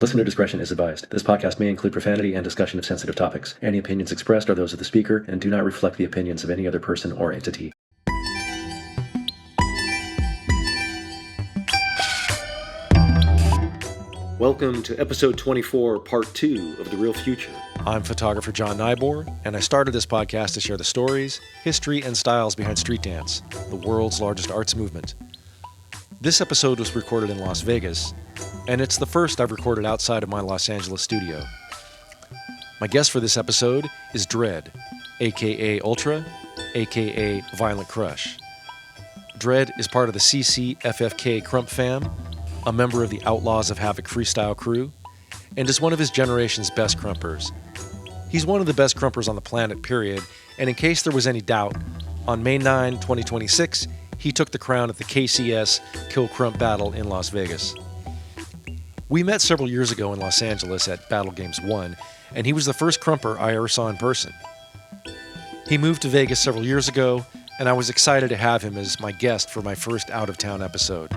Listener discretion is advised. This podcast may include profanity and discussion of sensitive topics. Any opinions expressed are those of the speaker and do not reflect the opinions of any other person or entity. Welcome to episode 24, part 2 of The Real Future. I'm photographer John Nyboer, and I started this podcast to share the stories, history, and styles behind street dance, the world's largest arts movement. This episode was recorded in Las Vegas, and it's the first I've recorded outside of my Los Angeles studio. My guest for this episode is Dread, aka Ultra, aka Violent Crush. Dread is part of the CCFFK Krump fam, a member of the Outlaws of Havoc freestyle crew, and is one of his generation's best Krumpers. He's one of the best Krumpers on the planet, period, and in case there was any doubt, on May 9, 2026, he took the crown at the KCS Kill Krump battle in Las Vegas. We met several years ago in Los Angeles at Battle Games 1, and he was the first Krumper I ever saw in person. He moved to Vegas several years ago, and I was excited to have him as my guest for my first out-of-town episode.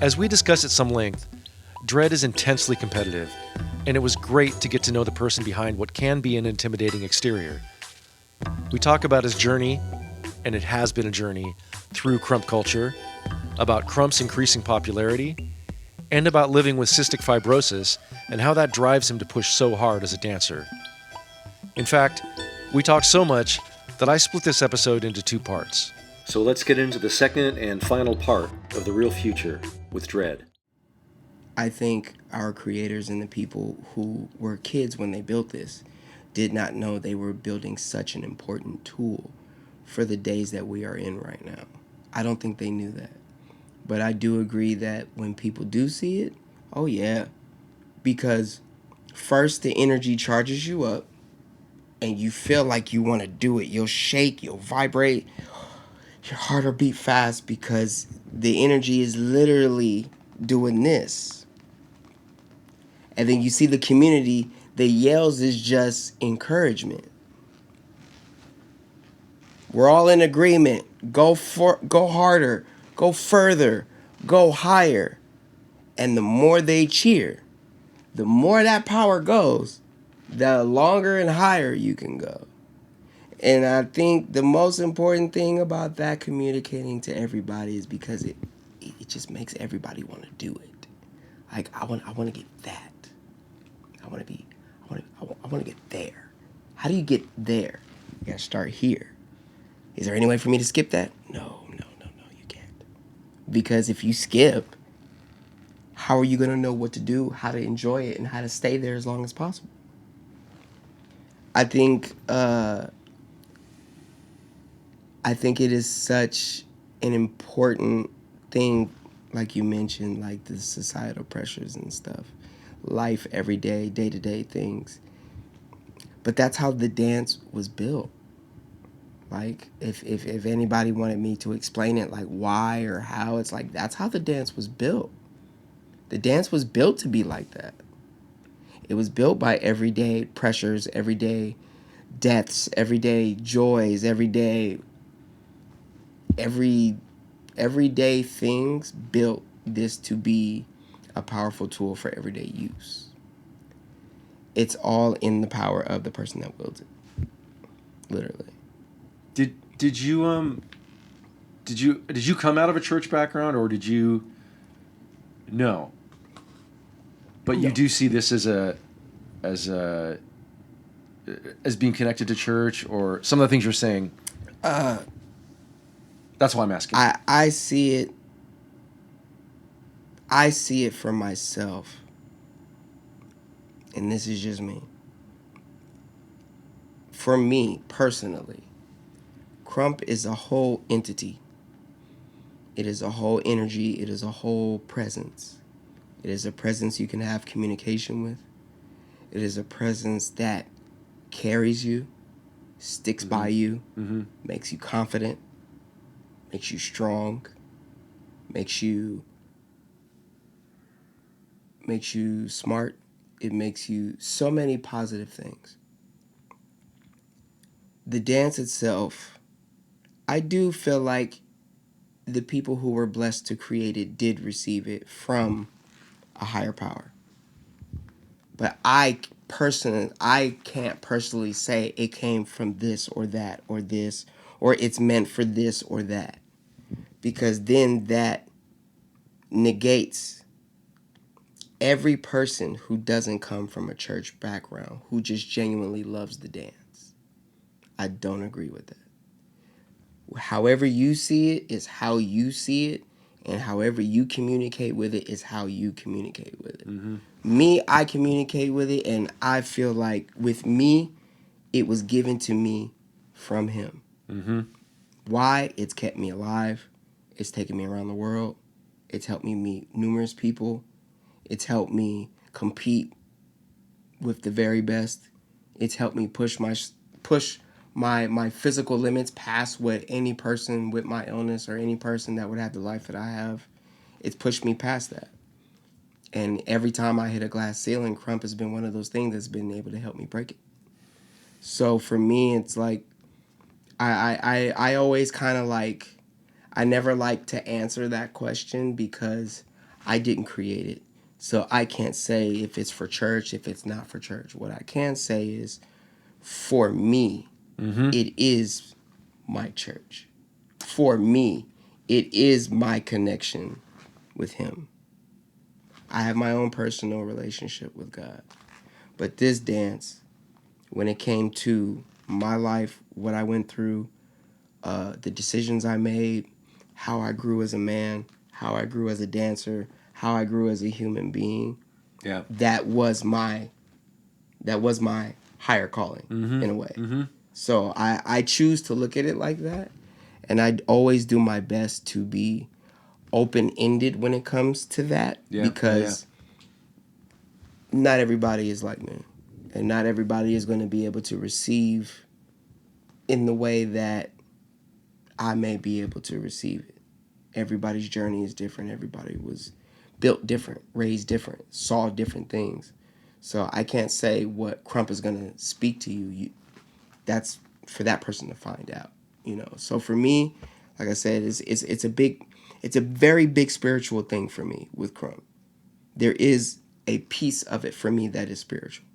As we discuss at some length, Dread is intensely competitive, and it was great to get to know the person behind what can be an intimidating exterior. We talk about his journey, and it has been a journey, through Krump culture, about Krump's increasing popularity, and about living with cystic fibrosis and how that drives him to push so hard as a dancer. In fact, we talk so much that I split this episode into 2 parts. So let's get into the second and final part of The Real Future with Dread. I think our creators and the people who were kids when they built this did not know they were building such an important tool for the days that we are in right now. I don't think they knew that. But I do agree that when people do see it, oh yeah. Because first the energy charges you up and you feel like you want to do it. You'll shake, you'll vibrate, your heart will beat fast because the energy is literally doing this. And then you see the community, the yells is just encouragement. We're all in agreement. Go harder. Go further, go higher. And the more they cheer, the more that power goes, the longer and higher you can go. And I think the most important thing about that communicating to everybody is because it just makes everybody want to do it. Like I want to get that. I want to get there. How do you get there? You got to start here. Is there any way for me to skip that? No, you can't. Because if you skip, how are you going to know what to do, how to enjoy it, and how to stay there as long as possible? I think it is such an important thing, like you mentioned, like the societal pressures and stuff, life every day, day-to-day things. But that's how the dance was built. Like, if anybody wanted me to explain it, like why or how, it's like that's how the dance was built. The dance was built to be like that. It was built by everyday pressures, everyday deaths, everyday joys, everyday things built this to be a powerful tool for everyday use. It's all in the power of the person that wields it. Literally. Did you come out of a church background, or did you? No. But you do see this as being connected to church, or some of the things you're saying. That's why I'm asking. I see it. I see it for myself, and this is just me. For me personally, Krump is a whole entity. It is a whole energy. It is a whole presence. It is a presence you can have communication with. It is a presence that carries you, sticks by you, makes you confident, makes you strong, makes you smart. It makes you so many positive things. The dance itself, I do feel like the people who were blessed to create it did receive it from a higher power. But I can't personally say it came from this or that or this, or it's meant for this or that. Because then that negates every person who doesn't come from a church background, who just genuinely loves the dance. I don't agree with that. However you see it is how you see it, and however you communicate with it is how you communicate with it. Mm-hmm. Me, I communicate with it, and I feel like with me, it was given to me from him. Mm-hmm. Why? It's kept me alive. It's taken me around the world. It's helped me meet numerous people. It's helped me compete with the very best. It's helped me push my physical limits past what any person with my illness or any person that would have the life that I have. It's pushed me past that. And every time I hit a glass ceiling, Krump has been one of those things that's been able to help me break it. So for me, it's like, I always kind of like, I never like to answer that question because I didn't create it. So I can't say if it's for church, if it's not for church. What I can say is, for me, it is my church. For me, it is my connection with him. I have my own personal relationship with God. But this dance, when it came to my life, what I went through, the decisions I made, how I grew as a man, how I grew as a dancer, how I grew as a human being, that was my higher calling, in a way. Mm-hmm. So I choose to look at it like that, and I always do my best to be open-ended when it comes to that, because not everybody is like me, and not everybody is going to be able to receive in the way that I may be able to receive it. Everybody's journey is different. Everybody was built different, raised different, saw different things. So I can't say what Krump is going to speak to you. That's for that person to find out, you know. So for me, like I said, it's a very big spiritual thing for me with Krump. There is a piece of it for me that is spiritual.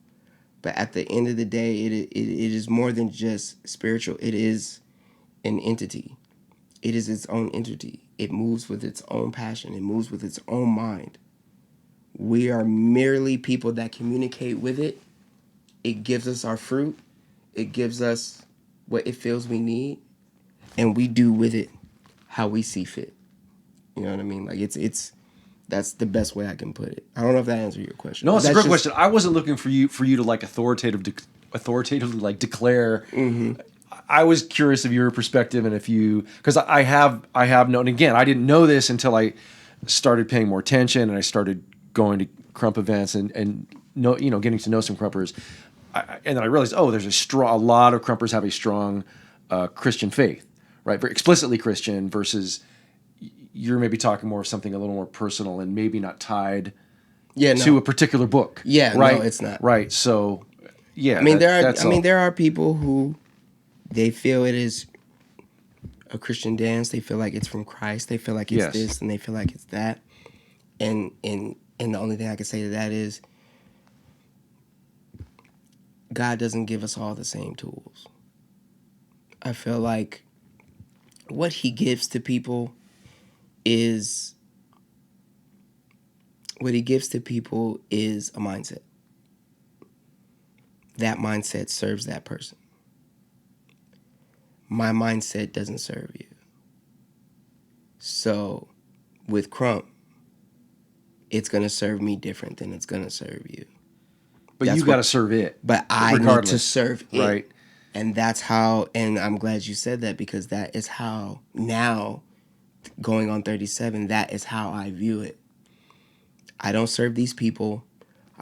But at the end of the day, it is more than just spiritual. It is an entity. It is its own entity. It moves with its own passion. It moves with its own mind. We are merely people that communicate with it. It gives us our fruit. It gives us what it feels we need. And we do with it how we see fit. You know what I mean? Like that's the best way I can put it. I don't know if that answers your question. No, it's a great question. I wasn't looking for you to like authoritatively like declare. Mm-hmm. I was curious of your perspective, and if you, because I have known. Again, I didn't know this until I started paying more attention, and I started going to Krump events and getting to know some Krumpers, and then I realized, there's a lot of Krumpers have a strong Christian faith, right? Very explicitly Christian, versus you're maybe talking more of something a little more personal and maybe not tied to a particular book. Yeah, right? No, it's not. Right. So, yeah. I mean, there are people who they feel it is a Christian dance. They feel like it's from Christ. They feel like it's this, and they feel like it's that. And the only thing I can say to that is, God doesn't give us all the same tools. I feel like what he gives to people is a mindset. That mindset serves that person. My mindset doesn't serve you. So with Krump, it's going to serve me different than it's going to serve you. But you got to serve it. But I need to serve it. Right. And that's how, and I'm glad you said that, because that is how now, going on 37, that is how I view it. I don't serve these people.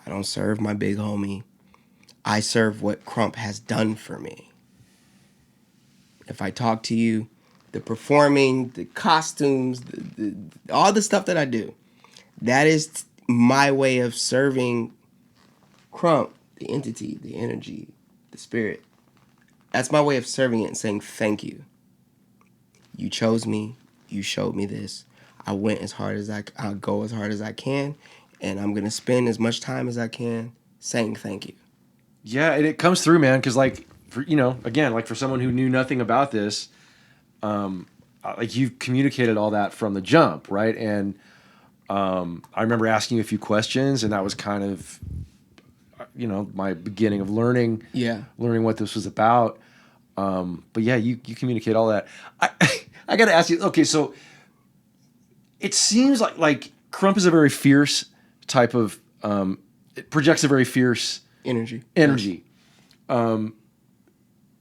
I don't serve my big homie. I serve what Krump has done for me. If I talk to you, the performing, the costumes, all the stuff that I do, that is my way of serving Krump, the entity, the energy, the spirit. That's my way of serving it and saying thank you. You chose me. You showed me this. I went as hard as I'll go as hard as I can, and I'm going to spend as much time as I can saying thank you. Yeah, and it comes through, man, because like, again, like for someone who knew nothing about this, like you've communicated all that from the jump, right? And I remember asking you a few questions, and that was kind of, my beginning of learning what this was about. But yeah, you communicate all that. I got to ask you. Okay, so it seems like Krump is a very fierce type of. It projects a very fierce energy.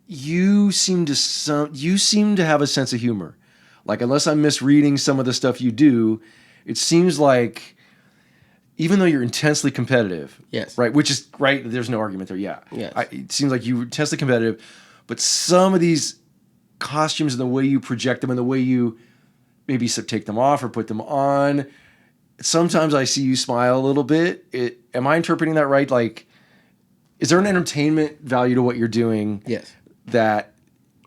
You seem to have a sense of humor. Like, unless I'm misreading some of the stuff you do, it seems like even though you're intensely competitive, yes, right, which is right, there's no argument there. Yeah, yes. It seems like you're intensely competitive, but some of these costumes and the way you project them and the way you maybe take them off or put them on, sometimes I see you smile a little bit. Am I interpreting that right? Like, is there an entertainment value to what you're doing? Yes. That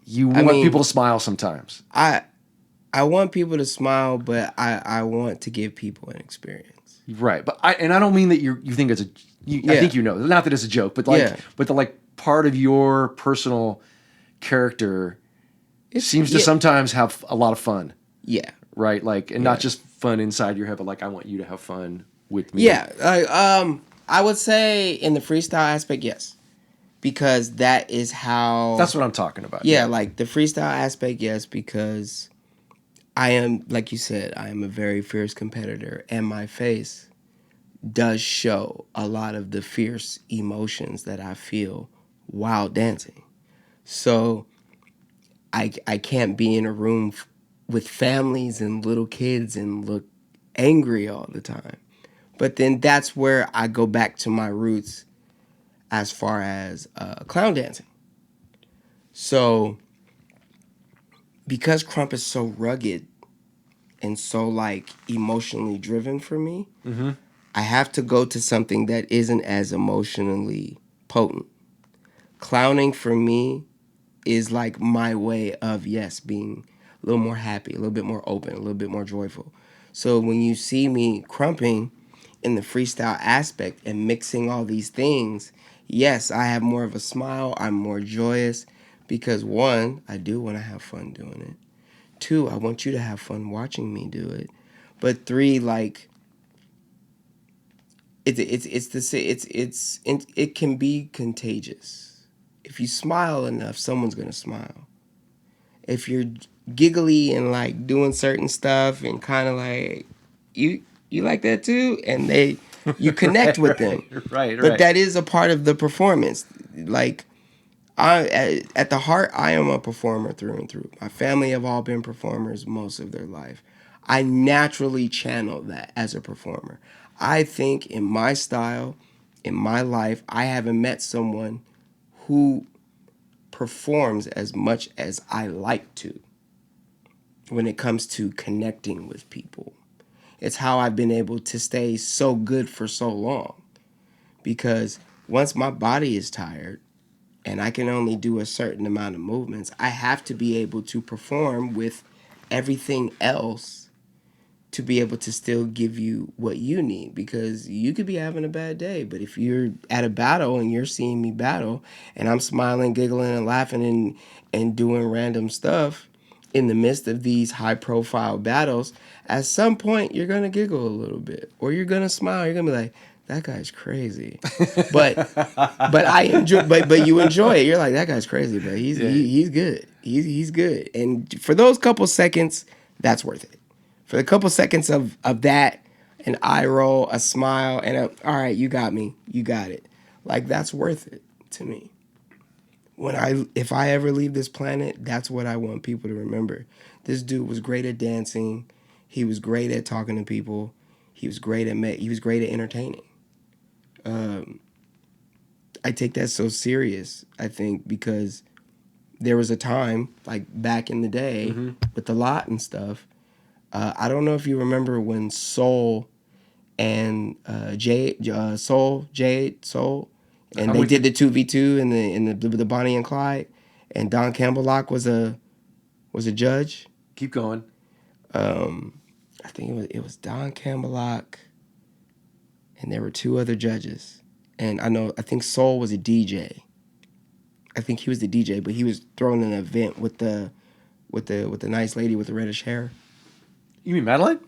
you want people to smile sometimes? I want people to smile, but I want to give people an experience. Right, but I don't mean that you think it's I think not that it's a joke, but but the part of your personal character seems to sometimes have a lot of fun. Yeah. Right, not just fun inside your head, but like I want you to have fun with me. Yeah, I would say in the freestyle aspect, yes, because that is how. That's what I'm talking about. Yeah, like the freestyle aspect, yes, because I am, like you said, I am a very fierce competitor, and my face does show a lot of the fierce emotions that I feel while dancing. So I can't be in a room with families and little kids and look angry all the time. But then that's where I go back to my roots as far as clown dancing. So because Krump is so rugged and so emotionally driven for me, mm-hmm. I have to go to something that isn't as emotionally potent. Clowning for me is like my way of, being a little more happy, a little bit more open, a little bit more joyful. So when you see me crumping in the freestyle aspect and mixing all these things, yes, I have more of a smile. I'm more joyous because, one, I do want to have fun doing it. Two, I want you to have fun watching me do it. But three, it can be contagious. If you smile enough, someone's gonna smile. If you're giggly and doing certain stuff and kind of you like that too, and you connect with them. Right. But that is a part of the performance. At the heart, I am a performer through and through. My family have all been performers most of their life. I naturally channel that as a performer. I think in my style, in my life, I haven't met someone who performs as much as I like to when it comes to connecting with people. It's how I've been able to stay so good for so long. Because once my body is tired and I can only do a certain amount of movements, I have to be able to perform with everything else to be able to still give you what you need, because you could be having a bad day, but if you're at a battle and you're seeing me battle and I'm smiling, giggling, and laughing and doing random stuff in the midst of these high profile battles, at some point you're gonna giggle a little bit or you're gonna smile. You're gonna be like, that guy's crazy, but I enjoy. But you enjoy it. You're like, that guy's crazy, but he's good. He's good. And for those couple seconds, that's worth it. For the couple seconds of that, an eye roll, a smile, and all right, you got me, you got it. That's worth it to me. If I ever leave this planet, that's what I want people to remember. This dude was great at dancing. He was great at talking to people. He was great at entertaining. I take that so serious, I think, because there was a time, back in the day, mm-hmm. with the lot and stuff. I don't know if you remember when Soul and Jade, and they did the 2v2 in the Bonnie and Clyde, and Don Campbell Locke was a judge. Keep going. I think it was Don Campbell Locke, and there were two other judges. And I think Soul was a DJ. I think he was the DJ, but he was throwing an event with the nice lady with the reddish hair. You mean Madeline?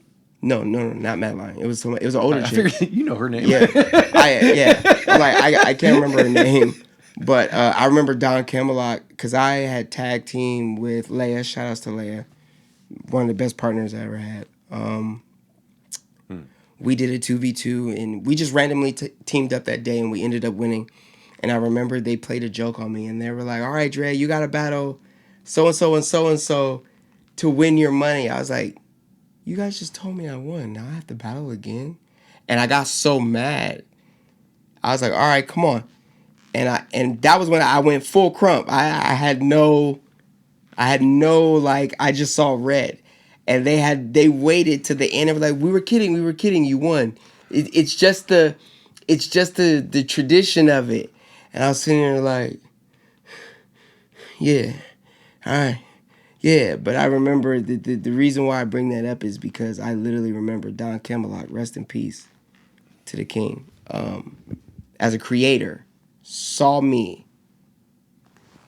No, not Madeline. It was an older chick. I figured you know her name. Yeah, I can't remember her name, but I remember Don Camelot because I had tag team with Leia. Shout outs to Leia, one of the best partners I ever had. We did a 2v2, and we just randomly teamed up that day, and we ended up winning. And I remember they played a joke on me, and they were like, "All right, Dre, you got to battle so and so and so and so to win your money." I was like, "You guys just told me I won. Now I have to battle again?" And I got so mad. I was like, "All right, come on." And that was when I went full Krump. I had no like, I just saw red. And they waited to the end of like, we were kidding, you won. It's just the tradition of it. And I was sitting there like, yeah, all right, yeah. But I remember the reason why I bring that up is because I literally remember Don Camelot, rest in peace to the king, as a creator, saw me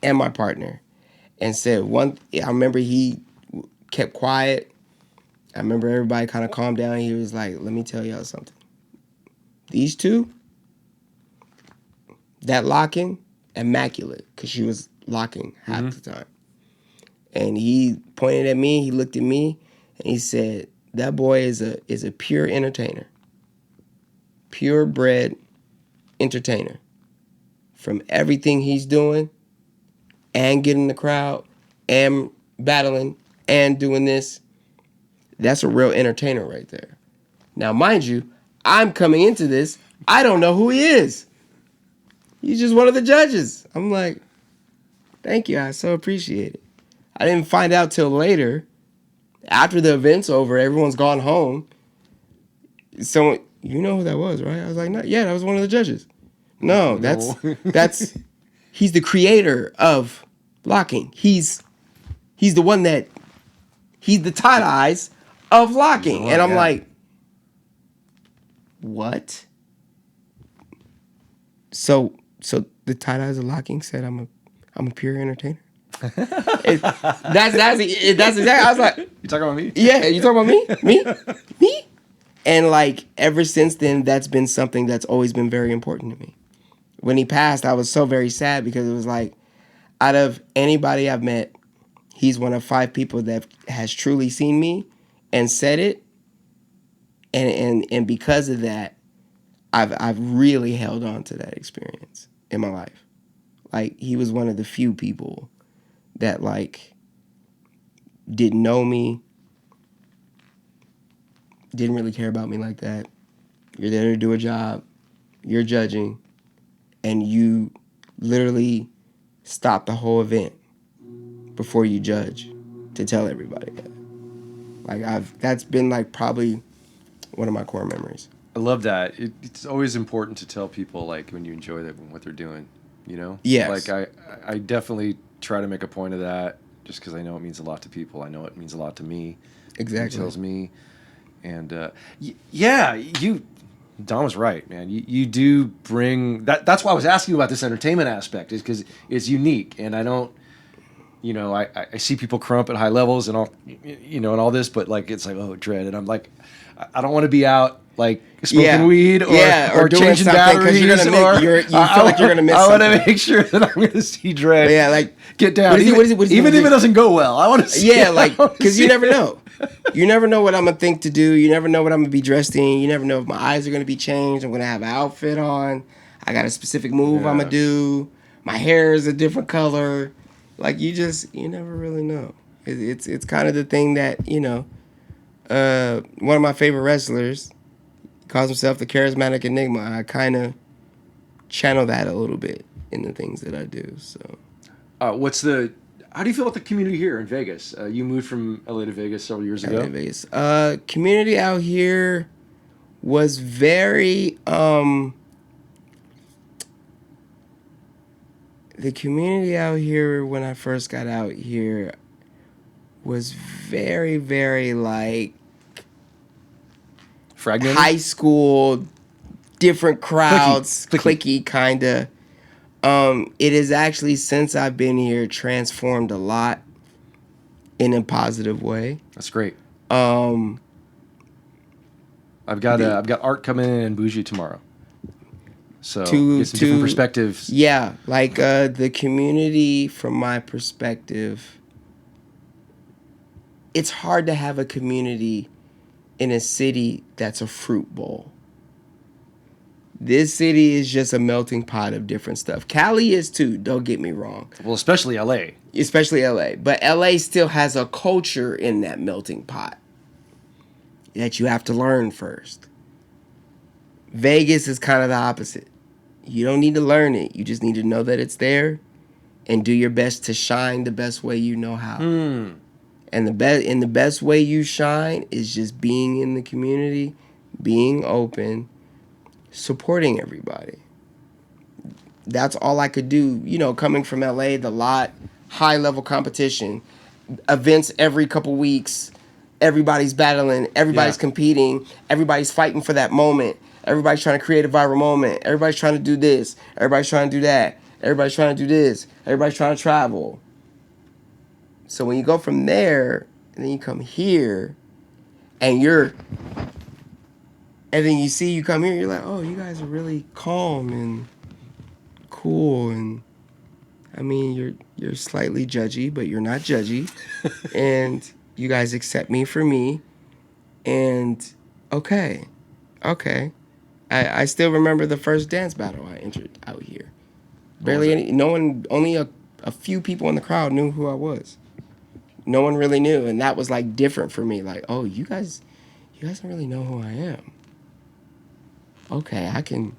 and my partner and said I remember he kept quiet. I remember everybody kind of calmed down. He was like, "Let me tell y'all something. These two, that locking, immaculate," because she was locking half the time. And he pointed at me, he looked at me, and he said, "That boy is a pure entertainer. Purebred entertainer. From everything he's doing, and getting the crowd, and battling, and doing this, that's a real entertainer right there." Now, mind you, I'm coming into this, I don't know who he is. He's just one of the judges. I'm like, thank you, I so appreciate it. I didn't find out till later, after the event's over, everyone's gone home. Someone, "You know who that was, right?" I was like, "No, yeah, that was one of the judges." No, that's he's the creator of locking. He's the one that, he's the tight eyes of locking. And I'm like, what? So the tight eyes of locking said I'm a pure entertainer. That's exactly. I was like, You talking about me? Yeah, you talking about me? Me? And like ever since then, that's been something that's always been very important to me. When he passed, I was so very sad because it was like, out of anybody I've met, he's one of 5 people that has truly seen me and said it. And because of that, I've really held on to that experience in my life. Like, he was one of the few people that like didn't know me, didn't really care about me like that. You're there to do a job, you're judging, and you literally stop the whole event before you judge to tell everybody that. Like, that's been like probably one of my core memories. I love that. It's always important to tell people like when you enjoy what they're doing, you know? Yes. Like I definitely try to make a point of that just because I know it means a lot to people. I know it means a lot to me. Exactly. It tells me. And yeah, Don was right, man. You do bring that. That's why I was asking you about this entertainment aspect, is because it's unique, and I don't, I see people Krump at high levels and all, and all this, but like it's like, oh, dread, and I'm like, I don't want to be out like smoking weed or changing batteries, you feel like you're gonna miss. I want to make sure that I'm gonna see dread. Yeah, like get down. What is it, even if it doesn't go well, I want to see. Yeah, like because you never know. You never know what I'm going to think to do. You never know what I'm going to be dressed in. You never know if my eyes are going to be changed. I'm going to have an outfit on. I got a specific move I'm going to do. My hair is a different color. Like, you never really know. It's kind of the thing that, one of my favorite wrestlers calls himself the charismatic enigma. I kind of channel that a little bit in the things that I do. So, how do you feel about the community here in Vegas? You moved from LA to Vegas several years ago. LA to Vegas. Community out here was very. The community out here when I first got out here was very, very like fragmented. High school different crowds, clicky kind of. It is actually, since I've been here, transformed a lot in a positive way. That's great. I've got Art coming in and Bougie tomorrow. So get some different perspectives. Yeah, like the community, from my perspective, it's hard to have a community in a city that's a fruit bowl. This city is just a melting pot of different stuff. Cali is too, don't get me wrong. Well, especially LA. Especially LA. But LA still has a culture in that melting pot that you have to learn first. Vegas is kind of the opposite. You don't need to learn it. You just need to know that it's there and do your best to shine the best way you know how. And the best way you shine is just being in the community, being open, supporting everybody. That's all I could do. You know, coming from LA, the lot, high level competition, events every couple weeks, everybody's battling, everybody's competing, everybody's fighting for that moment. Everybody's trying to create a viral moment. Everybody's trying to do this. Everybody's trying to do that. Everybody's trying to do this. Everybody's trying to travel. So when you go from there, and then you come here, and then you see you come here, you're like, oh, you guys are really calm and cool, and I mean, you're slightly judgy, but you're not judgy, and you guys accept me for me, and okay. I still remember the first dance battle I entered out here. Only a few people in the crowd knew who I was. No one really knew, and that was like different for me. Like, oh, you guys don't really know who I am. Okay, I can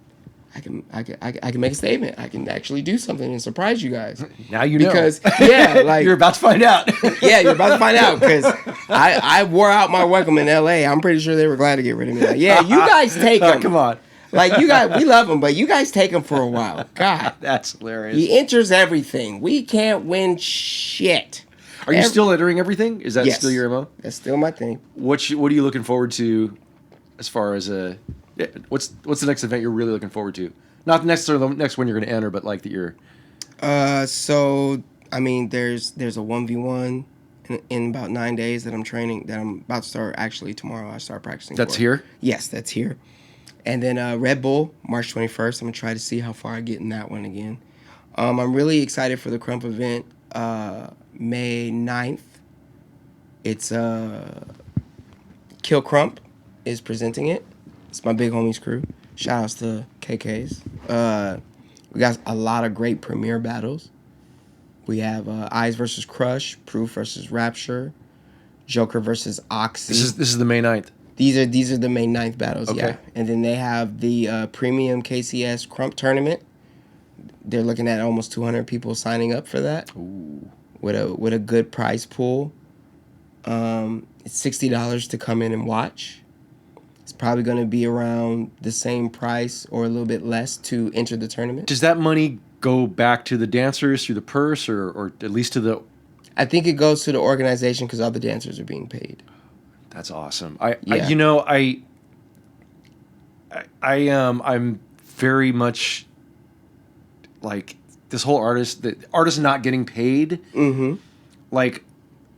make a statement. I can actually do something and surprise you guys. Now you know. Because like you're about to find out. Yeah, you're about to find out, because I wore out my welcome in LA. I'm pretty sure they were glad to get rid of me. Like, yeah, you guys take them. Come on. Like, you guys, we love them, but you guys take them for a while. God, that's hilarious. He enters everything. We can't win shit. Are you still entering everything? Is that Yes. still your MO? That's still my thing. What are you looking forward to, as far as what's the next event you're really looking forward to? Not necessarily the next one you're going to enter, but like that you're. So I mean, there's a 1v1 in about 9 days that I'm training. That I'm about to start. Actually, tomorrow I start practicing. That's here? Yes, that's here. And then Red Bull, March 21st. I'm gonna try to see how far I get in that one again. I'm really excited for the Krump event, May 9th. It's Kill Krump is presenting it. It's my big homies crew. Shout outs to KKs. We got a lot of great premier battles. We have Eyes versus Crush, Proof versus Rapture, Joker versus Oxy. This is the May 9th. These are the May 9th battles, okay. Yeah. And then they have the premium KCS Krump tournament. They're looking at almost 200 people signing up for that. Ooh. With a good prize pool. It's $60 to come in and watch. It's probably going to be around the same price or a little bit less to enter the tournament. Does that money go back to the dancers through the purse, or at least to the... I think it goes to the organization because all the dancers are being paid. That's awesome. I'm very much like this whole the artist not getting paid. Mm-hmm. Like,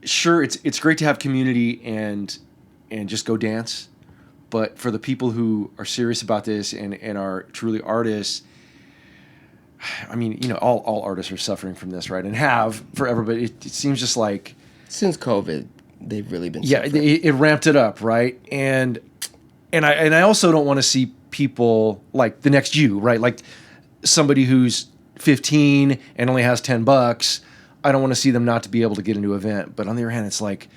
sure, it's great to have community and just go dance, but for the people who are serious about this and are truly artists, I mean, you know, all artists are suffering from this, right? And have forever, but it seems just like since COVID, they've really been suffering. It ramped it up, right? And I also don't want to see people like the next you, right? Like somebody who's 15 and only has $10. I don't want to see them not to be able to get into an event. But on the other hand, it's like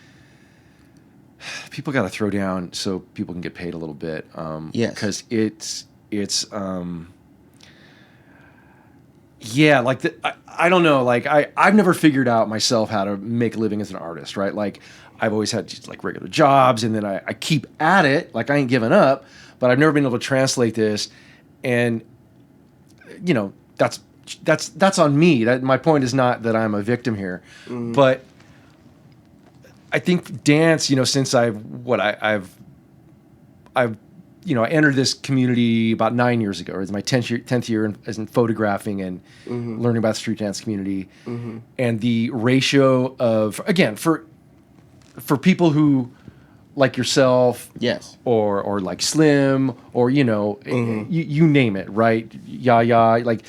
people got to throw down so people can get paid a little bit. Yes, because yeah, like I don't know, like I've never figured out myself how to make a living as an artist, right? Like I've always had just like regular jobs, and then I keep at it, like I ain't giving up, but I've never been able to translate this, and you know that's on me. That my point is not that I'm a victim here, but I think dance, you know, since I've I entered this community about 9 years ago. It was my 10th year as in photographing and learning about the street dance community. And the ratio of, again, for people who like yourself, yes, or like Slim, or you name it, right? Yeah, like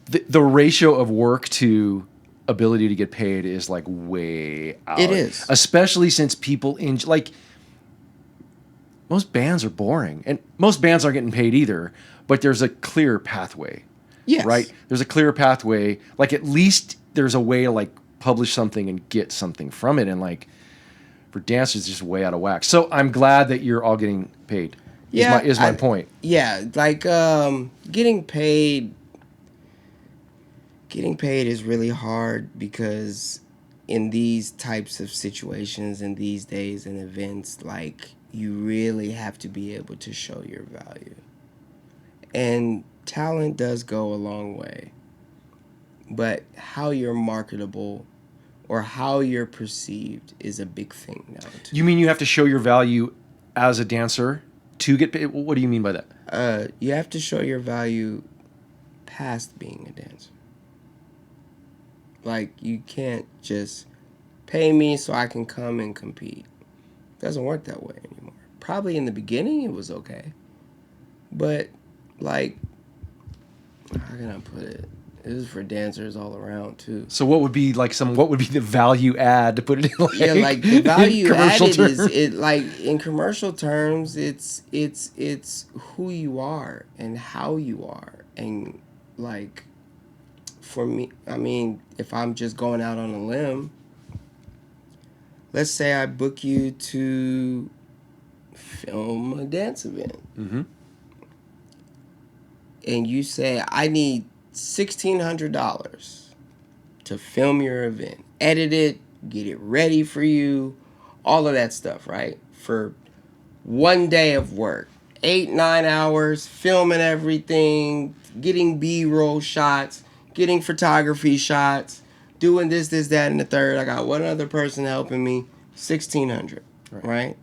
the ratio of work to ability to get paid is like way out. It is, especially since people like most bands are boring, and most bands aren't getting paid either. But there's a clear pathway. yes, right. There's a clear pathway. Like at least there's a way to like publish something and get something from it, and like. For dancers, it's just way out of whack. So I'm glad that you're all getting paid. Yeah, is my point. Yeah, like getting paid is really hard because in these types of situations and these days and events, like you really have to be able to show your value. And talent does go a long way. But how you're marketable or how you're perceived is a big thing now, too. You mean you have to show your value as a dancer to get paid? What do you mean by that? You have to show your value past being a dancer. Like, you can't just pay me so I can come and compete. It doesn't work that way anymore. Probably in the beginning it was okay. But, like, how can I put it? It was for dancers all around too. So what would be the value add to put it in like, yeah, like the value added terms? is it like in commercial terms it's who you are and how you are. And like for me, I mean, if I'm just going out on a limb, let's say I book you to film a dance event. And you say I need $1,600 to film your event, edit it, get it ready for you, all of that stuff, right? For one day of work, 8-9 hours, filming everything, getting B-roll shots, getting photography shots, doing this, that, and the third. I got one other person helping me, $1,600, right?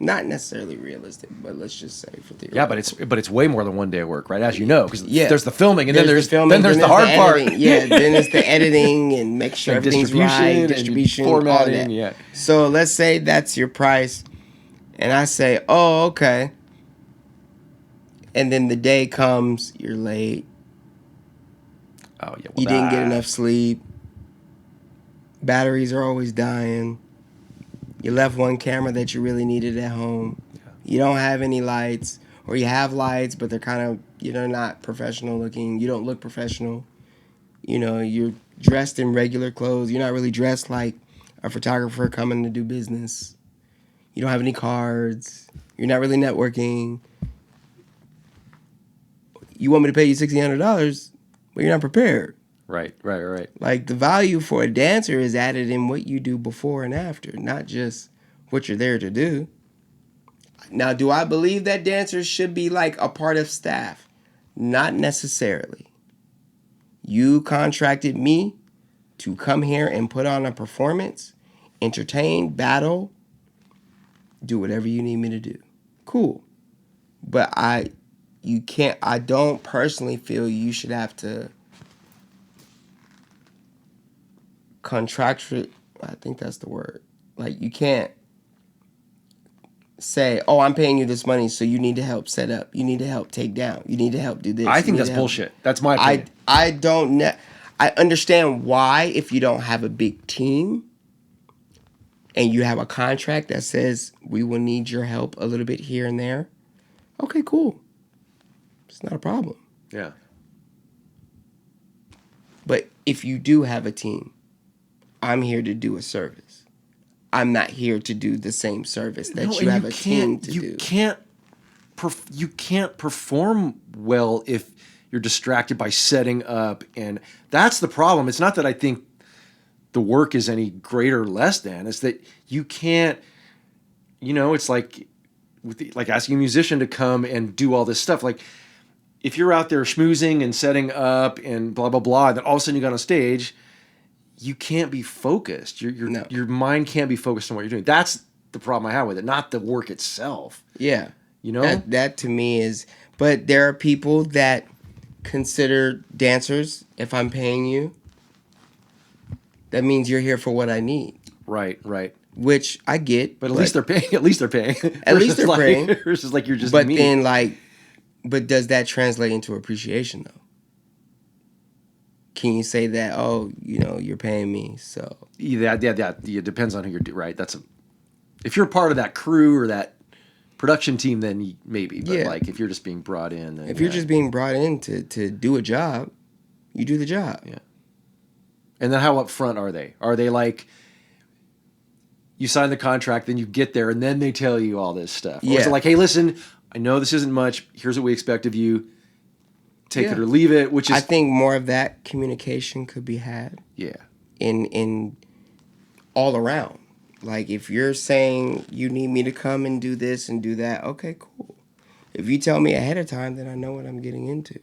Not necessarily realistic, but let's just say for theoretical. Yeah, but it's way more than one day of work, right? As you know, because there's the filming, and then there's the hard part. Yeah, then it's the editing and make sure everything's right, distribution, formatting, all that. Yeah. So let's say that's your price, and I say, oh, okay. And then the day comes, you're late. Oh yeah, you didn't get enough sleep. Batteries are always dying. You left one camera that you really needed at home. Yeah. You don't have any lights, or you have lights, but they're kind of, not professional looking. You don't look professional. You're dressed in regular clothes. You're not really dressed like a photographer coming to do business. You don't have any cards. You're not really networking. You want me to pay you $1,600, but you're not prepared. Right. Like, the value for a dancer is added in what you do before and after, not just what you're there to do. Now, do I believe that dancers should be, like, a part of staff? Not necessarily. You contracted me to come here and put on a performance, entertain, battle, do whatever you need me to do. Cool. But I don't personally feel you should have to contractual, I think that's the word. Like, you can't say, oh, I'm paying you this money, so you need to help set up. You need to help take down. You need to help do this. I think that's bullshit. That's my opinion. I don't know. I understand why, if you don't have a big team and you have a contract that says we will need your help a little bit here and there. Okay, cool. It's not a problem. Yeah. But if you do have a team, I'm here to do a service. I'm not here to do the same service that you have a team to do. You can't perform well if you're distracted by setting up, and that's the problem. It's not that I think the work is any greater or less than. It's that you can't. It's like asking a musician to come and do all this stuff. Like, if you're out there schmoozing and setting up and blah blah blah, then all of a sudden you got on stage. You can't be focused. Your mind can't be focused on what you're doing. That's the problem I have with it, not the work itself. Yeah. You know? That to me is, but there are people that consider dancers, if I'm paying you, that means you're here for what I need. Right. Which I get. But at least they're paying. At least they're paying. At least they're paying. Versus like you're just But me. then but does that translate into appreciation though? Can you say that, oh, you're paying me, so. Yeah, it depends on who you're right. If you're part of that crew or that production team, then maybe. But like if you're just being brought in. Then, if you're just being brought in to do a job, you do the job. Yeah. And then how upfront are they? Are they like, you sign the contract, then you get there, and then they tell you all this stuff? Or is it like, hey, listen, I know this isn't much. Here's what we expect of you. Take it or leave it, which is... I think more of that communication could be had. Yeah. In all around. Like, if you're saying you need me to come and do this and do that, okay, cool. If you tell me ahead of time, then I know what I'm getting into.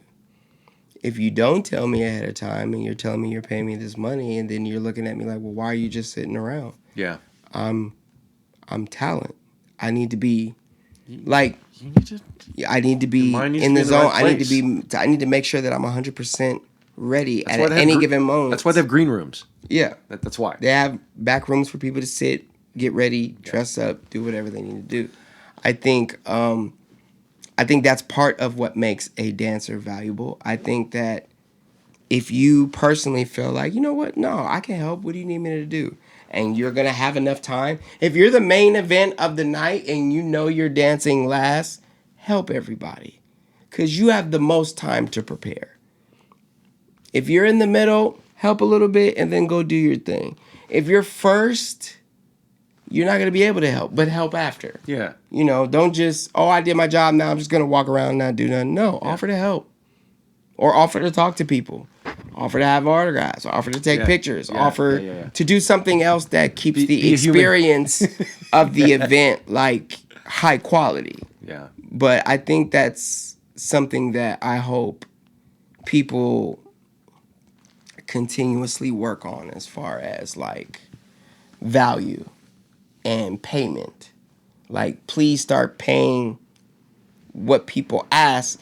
If you don't tell me ahead of time and you're telling me you're paying me this money and then you're looking at me like, well, why are you just sitting around? Yeah. I'm talent. I need to be like... I need to be in the zone. I need to make sure that I'm 100% ready at any given moment. That's why they have green rooms. Yeah. That's why. They have back rooms for people to sit, get ready, dress up, do whatever they need to do. I think that's part of what makes a dancer valuable. I think that if you personally feel like, you know what, no, I can help. What do you need me to do? And you're going to have enough time. If you're the main event of the night and you know you're dancing last, help everybody. Because you have the most time to prepare. If you're in the middle, help a little bit and then go do your thing. If you're first, you're not going to be able to help, but help after. Yeah. Don't just, I did my job, now I'm just going to walk around and not do nothing. No, offer to help. Or offer to talk to people. Offer to have autographs. Offer to take pictures. Offer to do something else that keeps the experience of the event like high quality. Yeah. But I think that's something that I hope people continuously work on as far as like value and payment. Like, please start paying what people ask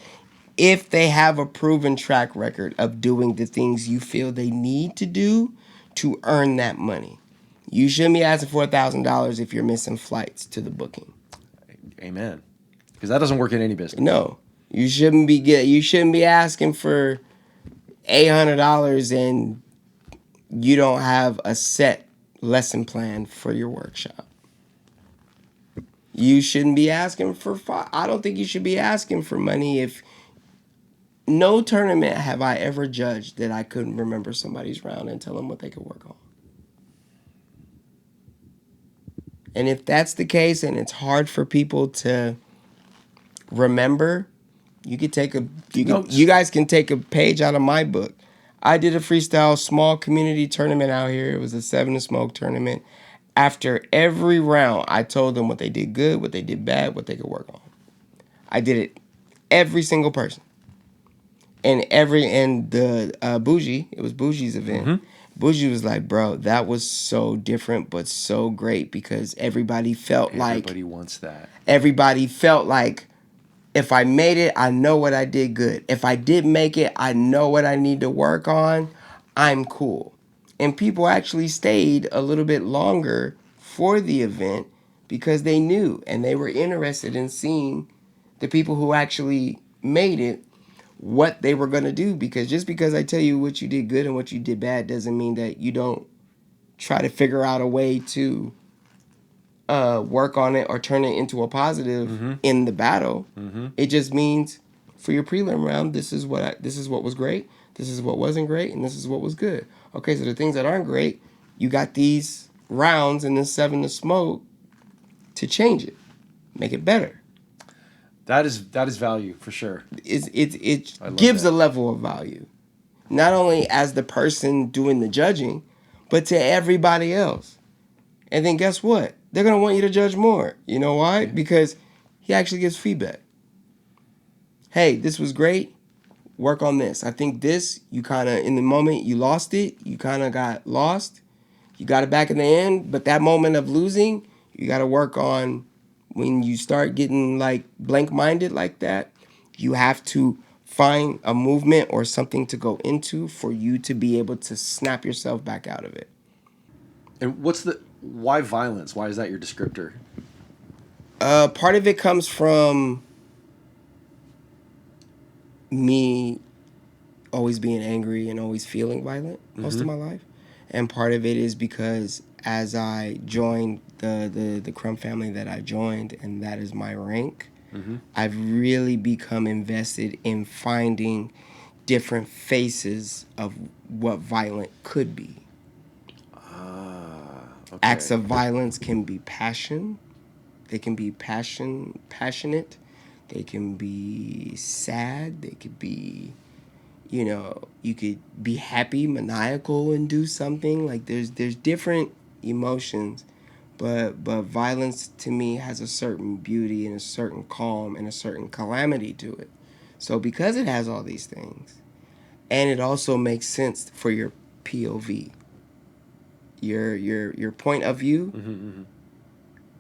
if they have a proven track record of doing the things you feel they need to do to earn that money. You shouldn't be asking for $1,000 if you're missing flights to the booking. Amen. Because that doesn't work in any business. No. You shouldn't be asking for $800 and you don't have a set lesson plan for your workshop. You shouldn't be asking for I don't think you should be asking for money if... No tournament have I ever judged that I couldn't remember somebody's round and tell them what they could work on. And if that's the case and it's hard for people to remember, you guys can take a page out of my book. I did a freestyle small community tournament out here. It was a 7 to Smoke tournament. After every round, I told them what they did good, what they did bad, what they could work on. I did it every single person. And the Bougie, it was Bougie's event. Mm-hmm. Bougie was like, bro, that was so different, but so great because everybody felt like... Everybody wants that. Everybody felt like, if I made it, I know what I did good. If I did make it, I know what I need to work on. I'm cool. And people actually stayed a little bit longer for the event because they knew and they were interested in seeing the people who actually made it, what they were going to do. Because just because I tell you what you did good and what you did bad doesn't mean that you don't try to figure out a way to work on it or turn it into a positive in the battle. Mm-hmm. It just means for your prelim round, this is what was great, this is what wasn't great, and this is what was good. Okay, so the things that aren't great, you got these rounds and this 7 to Smoke to change it, make it better. That is value for sure. It gives a level of value, not only as the person doing the judging, but to everybody else. And then guess what? They're gonna want you to judge more. You know why? Yeah. Because he actually gives feedback. Hey, this was great. Work on this. I think this, you kind of, in the moment you lost it, you kind of got lost. You got it back in the end, but that moment of losing, you got to work on when you start getting like blank-minded like that, you have to find a movement or something to go into for you to be able to snap yourself back out of it. And why violence? Why is that your descriptor? Part of it comes from me always being angry and always feeling violent most of my life. And part of it is because as I joined the Krump family that I joined, and that is my rank, I've really become invested in finding different faces of what violent could be. Okay. Acts of violence can be passion. They can be passionate. They can be sad. They could be, you could be happy, maniacal, and do something. Like there's different emotions, but violence to me has a certain beauty and a certain calm and a certain calamity to it. So because it has all these things, and it also makes sense for your POV, your point of view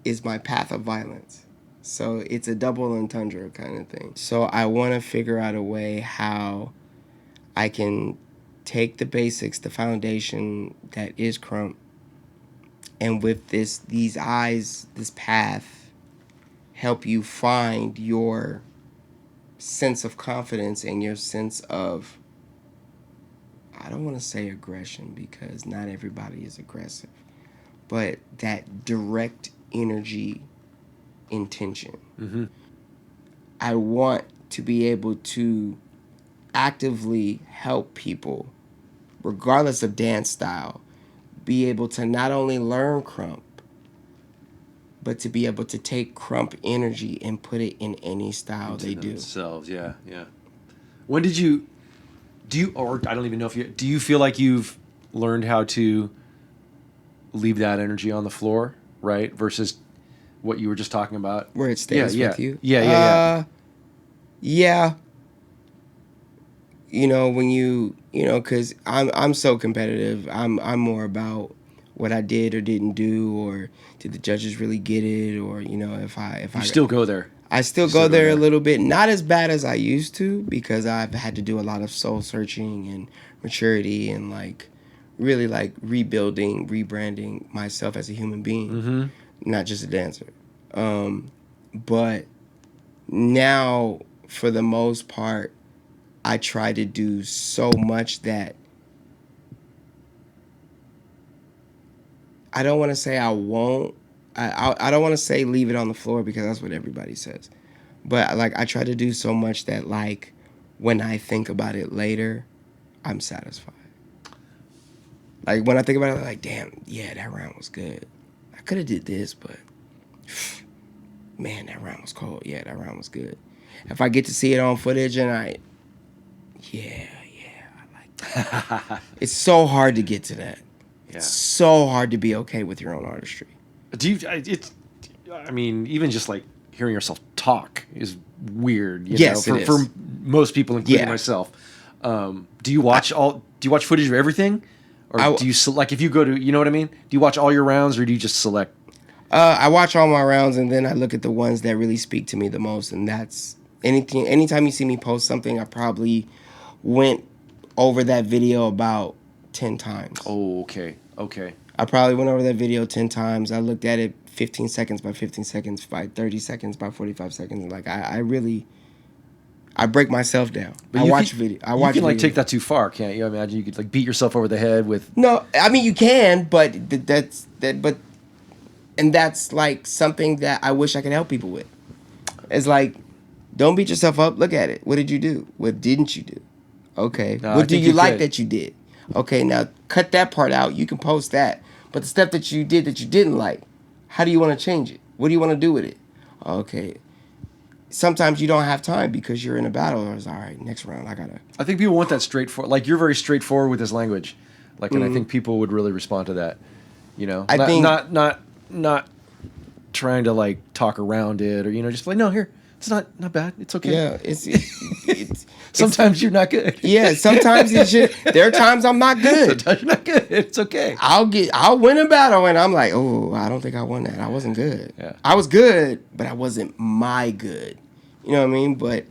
is my path of violence. So it's a double entendre kind of thing. So I want to figure out a way how I can take the basics, the foundation that is Krump, and with these eyes, this path, help you find your sense of confidence and your sense of, I don't want to say aggression because not everybody is aggressive, but that direct energy intention. I want to be able to actively help people, regardless of dance style, be able to not only learn Krump, but to be able to take Krump energy and put it in any style they do. Themselves, yeah. When did you or I don't even know if do you feel like you've learned how to leave that energy on the floor, right? Versus what you were just talking about, where it stays with you. Yeah. When because I'm so competitive. I'm more about what I did or didn't do, or did the judges really get it, or if I still go there. I still go there a little bit, not as bad as I used to, because I've had to do a lot of soul searching and maturity and really rebuilding, rebranding myself as a human being, not just a dancer. But now, for the most part, I try to do so much that I don't want to say I won't. I don't want to say leave it on the floor because that's what everybody says. But I try to do so much that when I think about it later, I'm satisfied. When I think about it, damn, yeah, that round was good. I could have did this, but man, that round was cold. Yeah, that round was good. If I get to see it on footage and I like that. It's so hard to get to that. Yeah. It's so hard to be okay with your own artistry. Even just hearing yourself talk is weird. Yes, it is. For most people, including myself. Do you watch footage of everything, or do you select? If you go to, you know what I mean? Do you watch all your rounds, or do you just select? I watch all my rounds, and then I look at the ones that really speak to me the most, and that's anything. Anytime you see me post something, I probably went over that video about 10 times. Oh, okay. I probably went over that video 10 times. I looked at it 15 seconds by 15 seconds by 30 seconds by 45 seconds. I break myself down. But I watch video. You can take that too far, can't you? I imagine you could beat yourself over the head with. No, I mean you can, but that's something that I wish I could help people with. It's don't beat yourself up. Look at it. What did you do? What didn't you do? Okay. No, what do you like that you did? Okay, now cut that part out. You can post that. But the stuff that you did that you didn't like, how do you want to change it? What do you want to do with it? Okay. Sometimes you don't have time because you're in a battle. Or it's all right, next round, I think people want that straightforward. You're very straightforward with this language. And I think people would really respond to that. I think not trying to talk around it or just no, here. It's not bad. It's okay. Yeah, it's Sometimes you're not good. Yeah, sometimes there are times I'm not good. Sometimes you're not good. It's okay. I'll win a battle and I'm like, oh, I don't think I won that. I wasn't good. Yeah. I was good, but I wasn't my good. You know what I mean? But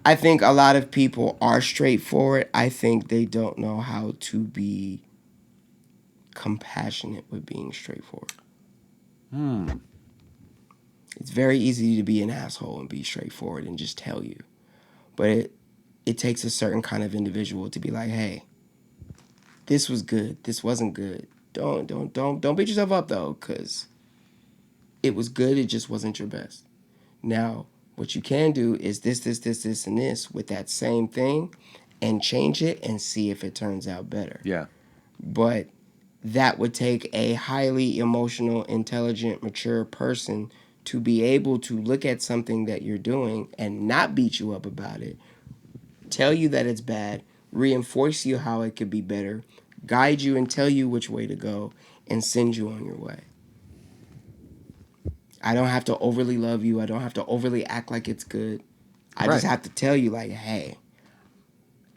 I think a lot of people are straightforward. I think they don't know how to be compassionate with being straightforward. It's very easy to be an asshole and be straightforward and just tell you. But it takes a certain kind of individual to be like, hey, this was good. This wasn't good. Don't beat yourself up though, because it was good. It just wasn't your best. Now, what you can do is this, and this with that same thing and change it and see if it turns out better. Yeah. But that would take a highly emotional, intelligent, mature person to be able to look at something that you're doing and not beat you up about it, tell you that it's bad, reinforce you how it could be better, guide you and tell you which way to go, and send you on your way. I don't have to overly love you. I don't have to overly act like it's good. I just have to tell you, like, hey,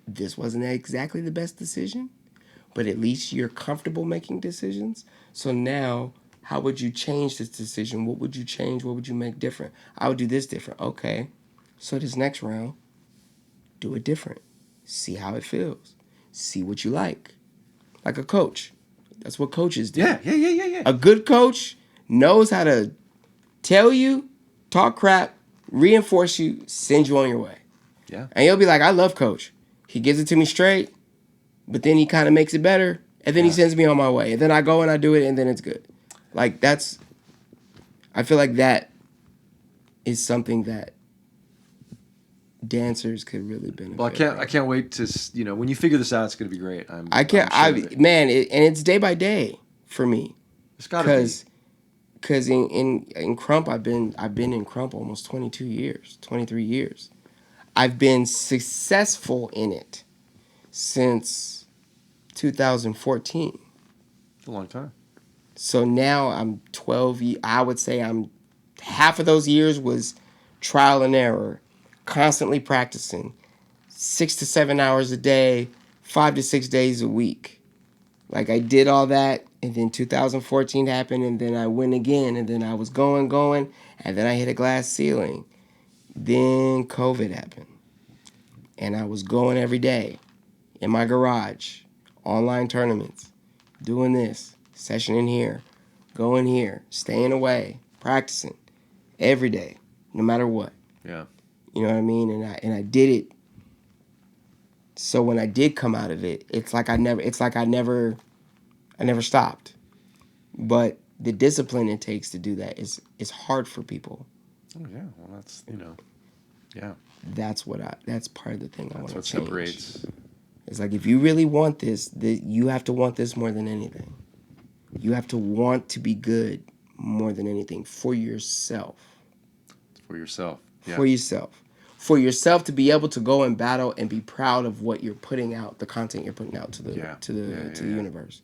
this wasn't exactly the best decision, but at least you're comfortable making decisions. So now, how would you change this decision? What would you change? What would you make different? I would do this different. Okay, so this next round, do it different. See how it feels. See what you like. Like a coach. That's what coaches do. Yeah. A good coach knows how to tell you, talk crap, reinforce you, send you on your way. Yeah. And you'll be like, I love Coach. He gives it to me straight, but then he kind of makes it better, and then he sends me on my way. And then I go and I do it, and then it's good. Like, I feel like that is something that dancers could really benefit. Well, I can't wait to, when you figure this out, it's going to be great. And it's day by day for me. It's got to be. Because in Krump, I've been in Krump almost 23 years. I've been successful in it since 2014. It's a long time. So now I'm 12. I would say half of those years was trial and error, constantly practicing, 6 to 7 hours a day, 5 to 6 days a week. Like, I did all that, and then 2014 happened, and then I went again, and then I was going, and then I hit a glass ceiling. Then COVID happened, and I was going every day in my garage, online tournaments, doing this, sessioning here, going here, staying away, practicing every day, no matter what. Yeah. You know what I mean? And I did it. So when I did come out of it, it's like I never stopped. But the discipline it takes to do that is hard for people. Oh yeah, well that's yeah. That's part of the thing I want to change. That's what separates. It's like, if you really want this, you have to want this more than anything. You have to want to be good more than anything for yourself. For yourself. Yeah. For yourself. For yourself to be able to go and battle and be proud of what you're putting out, the content you're putting out to the universe.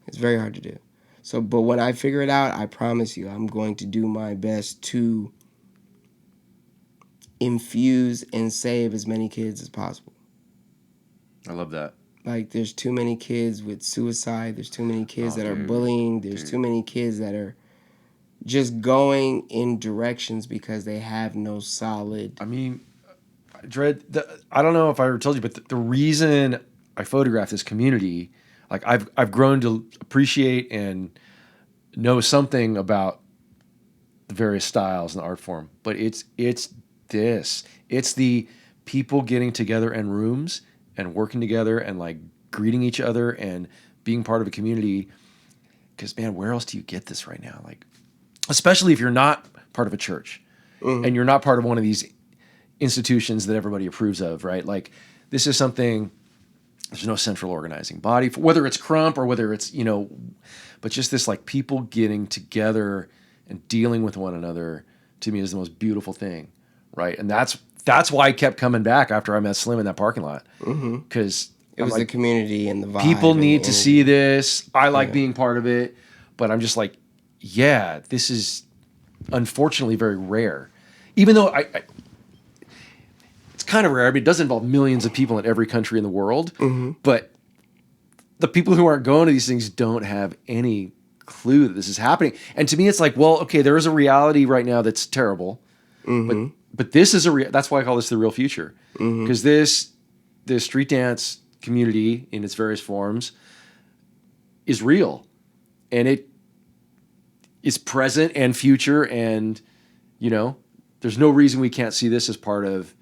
It's very hard to do. So, but when I figure it out, I promise you, I'm going to do my best to infuse and save as many kids as possible. I love that. Like, there's too many kids with suicide. There's too many kids that are bullying. There's too many kids that are just going in directions because they have no solid. I mean, Dred, I don't know if I ever told you, but the reason I photograph this community, like I've grown to appreciate and know something about the various styles and the art form, but it's the people getting together in rooms and working together and like greeting each other and being part of a community. Because man, where else do you get this right now? Like, especially if you're not part of a church and you're not part of one of these institutions that everybody approves of, right? Like, this is something, there's no central organizing body, whether it's Krump or whether it's, but just this like people getting together and dealing with one another, to me, is the most beautiful thing, right? And that's why I kept coming back after I met Slim in that parking lot, because it was like, the community and the vibe. People need to see this. I like being part of it, but I'm just like, yeah, this is unfortunately very rare. Even though it's kind of rare. I mean, it does involve millions of people in every country in the world, but the people who aren't going to these things don't have any clue that this is happening. And to me, it's like, well, okay, there is a reality right now that's terrible, but this is that's why I call this the real future, because this street dance community in its various forms is real, and it is present and future, and there's no reason we can't see this as part of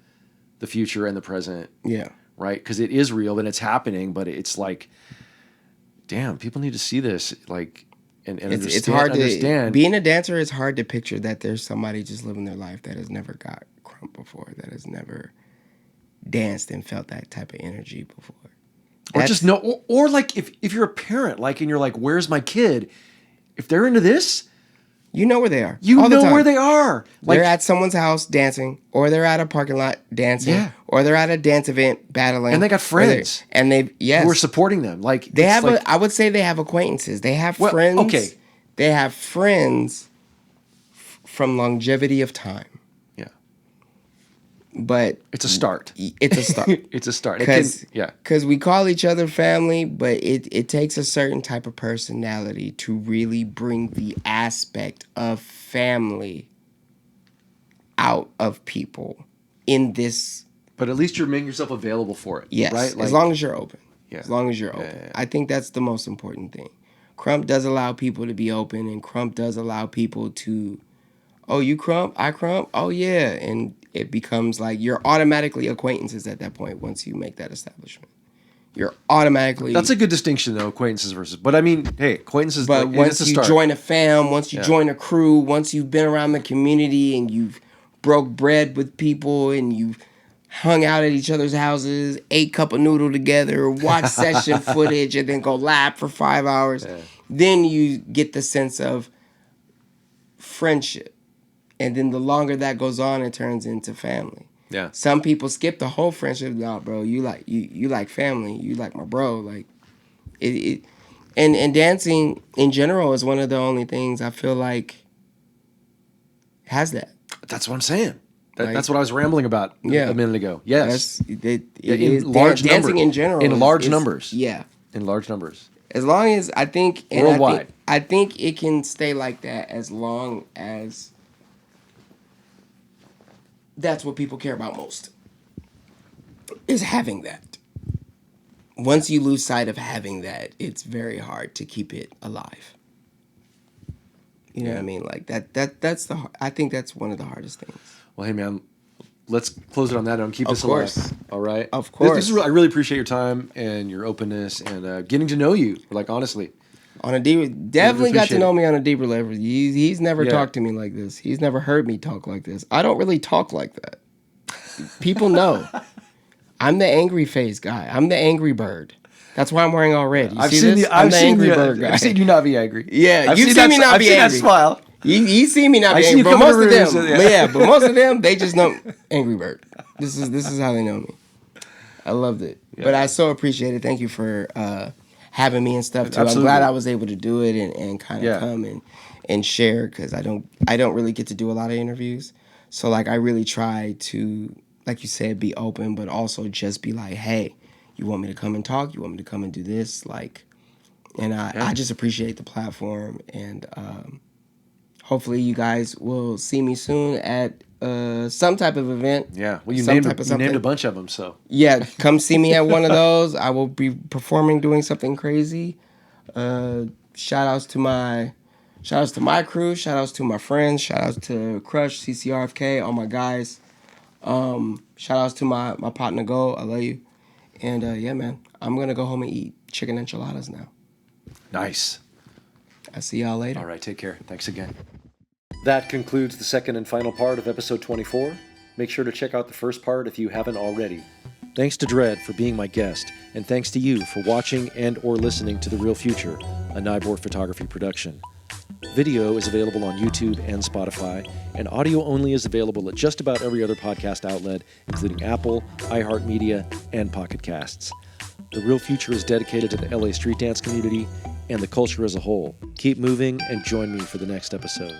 the future and the present. Yeah. Right? Because it is real and it's happening, but it's like, damn, people need to see this, like, and it's hard to understand. Being a dancer is hard to picture that there's somebody just living their life that has never got Krump before, that has never danced and felt that type of energy before. Or just no, or like if you're a parent, like, and you're like, where's my kid? If they're into this, you know where they are. You know where they are. Like, they're at someone's house dancing, or they're at a parking lot dancing, or they're at a dance event battling. And they got friends. Who are supporting them. Like, they have I would say they have acquaintances. They have friends. Okay. They have friends from longevity of time. Yeah. But it's a start. It's a start. It's a start. Because we call each other family, but it takes a certain type of personality to really bring the aspect of family out of people in this. But at least you're making yourself available for it. Yes, right? As long as you're open. Yeah. As long as you're open. Yeah. I think that's the most important thing. Krump does allow people to be open, and Krump does allow people to, oh, you Krump? I Krump? Oh, yeah. And it becomes like you're automatically acquaintances at that point once you make that establishment. You're automatically... That's a good distinction, though, acquaintances versus... But, I mean, hey, acquaintances... But once you join a fam, once you join a crew, once you've been around the community and you've broke bread with people and you've hung out at each other's houses, ate cup of noodle together, watched session footage, and then go lap for 5 hours, then you get the sense of friendship. And then the longer that goes on, it turns into family. Yeah. Some people skip the whole friendship. No, bro, you like family. You like my bro. Like and dancing in general is one of the only things I feel like has that. That's what I'm saying. That's what I was rambling about a minute ago. Yes. In large dancing in general. In large numbers. Yeah. In large numbers. As long as I think worldwide. I think it can stay like that as long as that's what people care about most, is having that. Once you lose sight of having that, it's very hard to keep it alive. You know what I mean? Like that's I think that's one of the hardest things. Well, hey man, let's close it on that note and keep this alive. All right? Of course. This is I really appreciate your time and your openness and getting to know you, like, honestly. On a deeper, definitely got to know me on a deeper level. He's never talked to me like this. He's never heard me talk like this. I don't really talk like that. People know. I'm the angry face guy. I'm the angry bird. That's why I'm wearing all red. You see this? I'm the angry bird guy. I've seen you not be angry. Yeah, you've seen me not be angry. I've seen that smile. You see me not be angry, but most of them, but most of them, they just know angry bird. This is how they know me. I loved it, but I so appreciate it. Thank you for having me and stuff too. Absolutely. I'm glad I was able to do it and kind of come and share, because I don't really get to do a lot of interviews. So like I really try to, like you said, be open, but also just be like, hey, you want me to come and talk? You want me to come and do this? Like, and I just appreciate the platform, and hopefully you guys will see me soon at some type of event. Yeah, well, you named a bunch of them, so. Yeah, come see me at one of those. I will be performing, doing something crazy. Shout outs to my crew. Shout outs to my friends. Shout outs to Crush, CCFFK, all my guys. Shout outs to my partner Go. I love you. And yeah, man, I'm gonna go home and eat chicken enchiladas now. Nice. I'll see y'all later. All right, take care. Thanks again. That concludes the second and final part of episode 24. Make sure to check out the first part if you haven't already. Thanks to Dredd for being my guest, and thanks to you for watching and or listening to The Real Future, a Nyboer photography production. Video is available on YouTube and Spotify, and audio only is available at just about every other podcast outlet, including Apple, iHeartMedia, and Pocket Casts. The Real Future is dedicated to the LA street dance community and the culture as a whole. Keep moving and join me for the next episode.